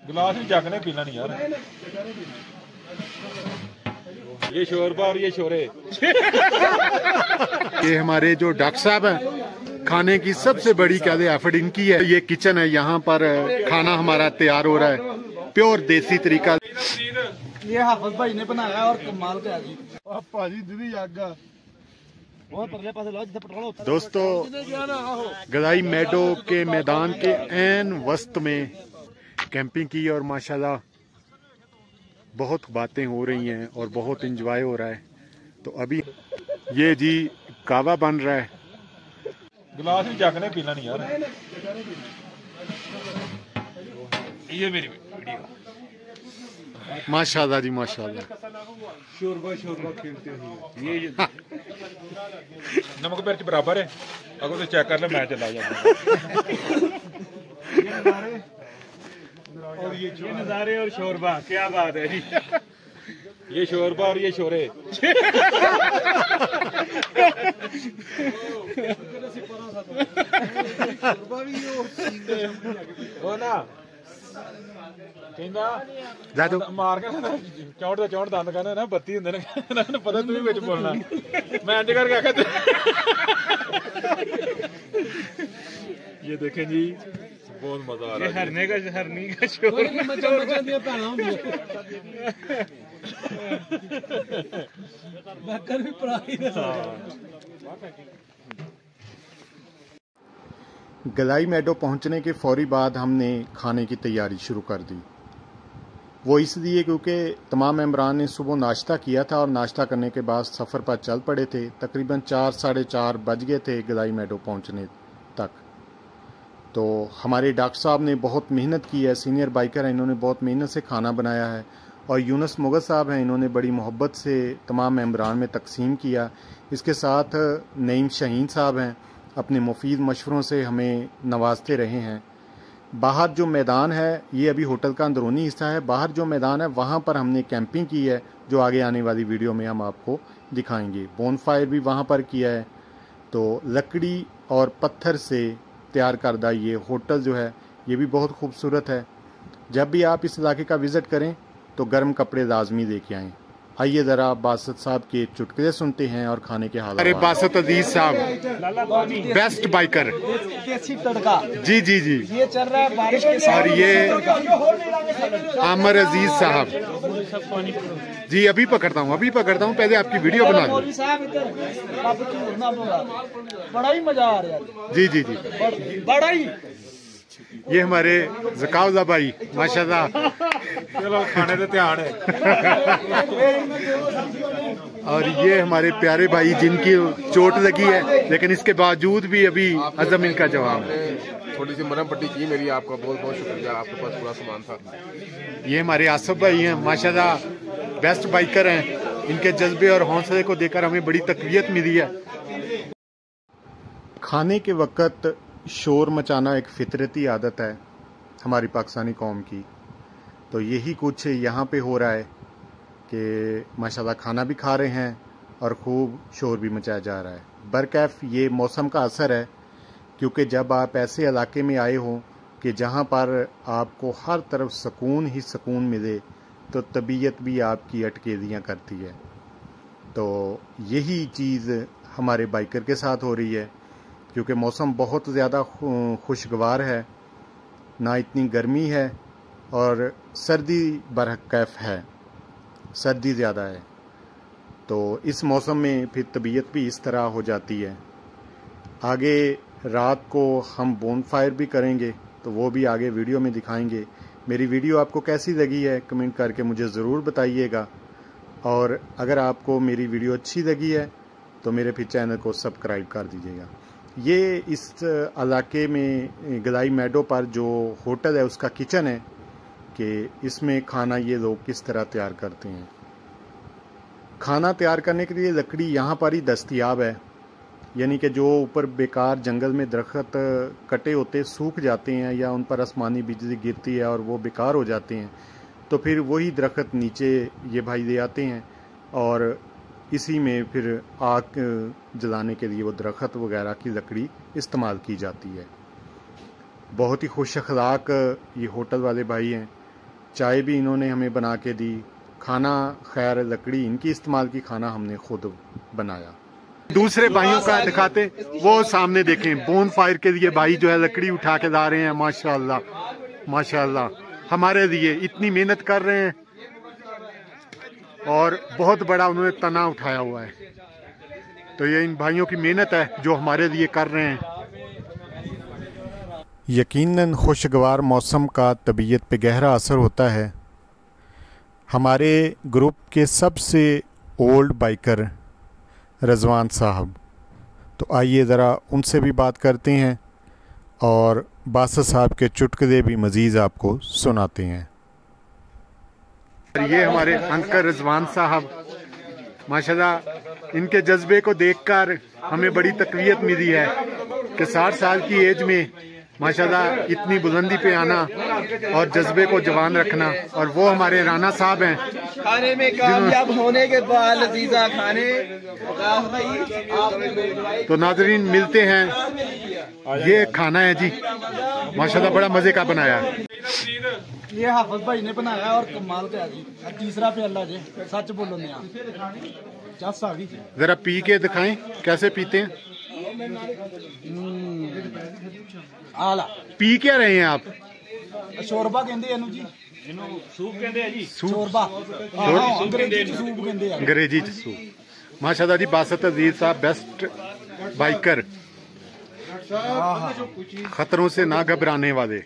गिलास भी जग ने पीना नहीं यार। ये शोरबा और ये शोरे। ये हमारे जो डॉक्टर साहब हैं, खाने की सबसे बड़ी क्या एफर्ट इनकी है। ये किचन है, यहाँ पर खाना हमारा तैयार हो रहा है, प्योर देसी तरीका। ये हाफिज भाई ने बनाया और कमाल का जी। भाजी दीदी आगा। दोस्तों, गदाई मेडो के मैदान के ऐन वस्त में कैंपिंग की और माशाल्लाह बहुत बातें हो रही हैं और बहुत एंजॉय हो रहा है। तो अभी ये जी कावा बन रहा है। गिलास भी जग ने पीना नहीं यार। ये मेरी वीडियो। माशाल्लाह जी माशाल्लाह। शोरबा खेलते हैं। ये नमक मिर्च बराबर है। अगर तो चेक कर ले मैं चला जाऊंगा। और ये नज़ारे और शोरबा, क्या बात है जी। ये शोरबा और ये शोरे। वो ना मार के चौड़ का चौड़ दंद कहना ना बत्ती होंगे ना पता तू भी बोलना। मैं इंज करके आखा ये देखें जी, बहुत मजा आ रहा है। हरनी का शोर। गदाई मेडो पहुंचने के फौरी बाद हमने खाने की तैयारी शुरू कर दी। वो इसलिए क्योंकि तमाम मेंबरान ने सुबह नाश्ता किया था और नाश्ता करने के बाद सफ़र पर चल पड़े थे। तकरीबन 4 साढ़े 4 बज गए थे गदाई मेडो पहुंचने तक। तो हमारे डॉक्टर साहब ने बहुत मेहनत की है, सीनियर बाइकर हैं, इन्होंने बहुत मेहनत से खाना बनाया है। और यूनुस मुगल साहब हैं, इन्होंने बड़ी मोहब्बत से तमाम मेंबरान में तकसीम किया। इसके साथ नईम शाहीन साहब हैं, अपने मुफीद मशवरों से हमें नवाजते रहे हैं। बाहर जो मैदान है, ये अभी होटल का अंदरूनी हिस्सा है। बाहर जो मैदान है वहाँ पर हमने कैंपिंग की है, जो आगे आने वाली वीडियो में हम आपको दिखाएंगे। बोनफायर भी वहाँ पर किया है। तो लकड़ी और पत्थर से तैयार करदा ये होटल जो है, ये भी बहुत खूबसूरत है। जब भी आप इस इलाके का विज़िट करें तो गर्म कपड़े लाजमी लेके आएँ। आइए ज़रा बासत साहब के चुटकुले सुनते हैं और खाने के हाल। अरे बासत अजीज साहब, बेस्ट बाइकर, देसी तड़का। जी जी जी। ये चल रहा है बारिश के साथ। और ये आमर अजीज साहब जी। अभी पकड़ता हूँ पहले आपकी वीडियो बना लूँ। बड़ा ही मजा आ रहा है। जी जी जी, बड़ा ही। ये हमारे ज़काउज़ा भाई माशाल्लाह। चलो खाने का ध्यान है। और ये हमारे प्यारे भाई जिनकी चोट लगी है, लेकिन इसके बावजूद भी अभी अज़म इनका जवाब है। थोड़ी सी मरहम पट्टी की मेरी, आपका बहुत बहुत शुक्रिया। आपके पास पूरा सामान था। ये हमारे आसफ भाई हैं, माशाल्लाह बेस्ट बाइकर हैं। इनके जज्बे और हौसले को देखकर हमें बड़ी तक़वियत मिली है। खाने के वक्त शोर मचाना एक फितरती आदत है हमारी पाकिस्तानी कौम की। तो यही कुछ यहाँ पे हो रहा है कि माशाल्लाह खाना भी खा रहे हैं और खूब शोर भी मचाया जा रहा है। बरकैफ ये मौसम का असर है, क्योंकि जब आप ऐसे इलाके में आए हो कि जहाँ पर आपको हर तरफ सुकून ही सुकून मिले, तो तबीयत भी आपकी अटकेलियाँ करती है। तो यही चीज़ हमारे बाइकर के साथ हो रही है, क्योंकि मौसम बहुत ज़्यादा खुशगवार है, ना इतनी गर्मी है और सर्दी बरकैफ है, सर्दी ज़्यादा है। तो इस मौसम में फिर तबीयत भी इस तरह हो जाती है। आगे रात को हम बोनफायर भी करेंगे, तो वो भी आगे वीडियो में दिखाएंगे। मेरी वीडियो आपको कैसी लगी है कमेंट करके मुझे ज़रूर बताइएगा। और अगर आपको मेरी वीडियो अच्छी लगी है तो मेरे फिर चैनल को सब्सक्राइब कर दीजिएगा। ये इस इलाके में गदाई मेडो पर जो होटल है उसका किचन है कि इसमें खाना ये लोग किस तरह तैयार करते हैं। खाना तैयार करने के लिए लकड़ी यहाँ पर ही दस्तयाब है, यानी कि जो ऊपर बेकार जंगल में दरख्त कटे होते सूख जाते हैं या उन पर आसमानी बिजली गिरती है और वो बेकार हो जाते हैं, तो फिर वही दरख्त नीचे ये भाई ले आते हैं और इसी में फिर आग जलाने के लिए वो दरख्त वगैरह की लकड़ी इस्तेमाल की जाती है। बहुत ही खुश अखलाक ये होटल वाले भाई हैं। चाय भी इन्होंने हमें बना के दी, खाना खैर लकड़ी इनकी इस्तेमाल की, खाना हमने खुद बनाया। दूसरे भाइयों का दिखाते, वो सामने देखें, बोन फायर के लिए भाई जो है लकड़ी उठा के ला रहे हैं। माशाल्लाह माशाल्लाह, हमारे लिए इतनी मेहनत कर रहे हैं और बहुत बड़ा उन्होंने तना उठाया हुआ है। तो ये इन भाइयों की मेहनत है जो हमारे लिए कर रहे हैं। यकीनन खुशगवार मौसम का तबीयत पे गहरा असर होता है। हमारे ग्रुप के सबसे ओल्ड बाइकर रज़वान साहब, तो आइए ज़रा उनसे भी बात करते हैं और बासत साहब के चुटकुले भी मज़ीद आपको सुनाते हैं। ये हमारे अंकल रज़वान साहब, माशाल्लाह इनके जज्बे को देखकर हमें बड़ी तक़वियत मिली है कि 60 साल की एज में माशाल्लाह इतनी बुलंदी पे आना और जज्बे को जवान रखना। और वो हमारे राना साहब हैं, खाने में कामयाब होने के बाद लजीजा खाने। तो नाजरीन मिलते हैं, ये खाना है जी, माशाल्लाह बड़ा मजे का बनाया। ये हाफिज भाई ने बनाया और कमाल का है जी। तीसरा प्याला जी, सच बोलो ने चस आ गई। जरा पी के दिखाएं कैसे पीते हैं। आला पी क्या रहे हैं आप? शोरबा कहंदे ਇਹਨੂੰ ਜੀ, ਇਹਨੂੰ ਸੂਪ ਕਹਿੰਦੇ ਆ ਜੀ। शोरबा अंग्रेजी च सूप कहंदे आ। अंग्रेजी च सूप। माशाल्लाह जी, बासत अजीज साहब बेस्ट बाइकर, खतरों से ना घबराने वाले।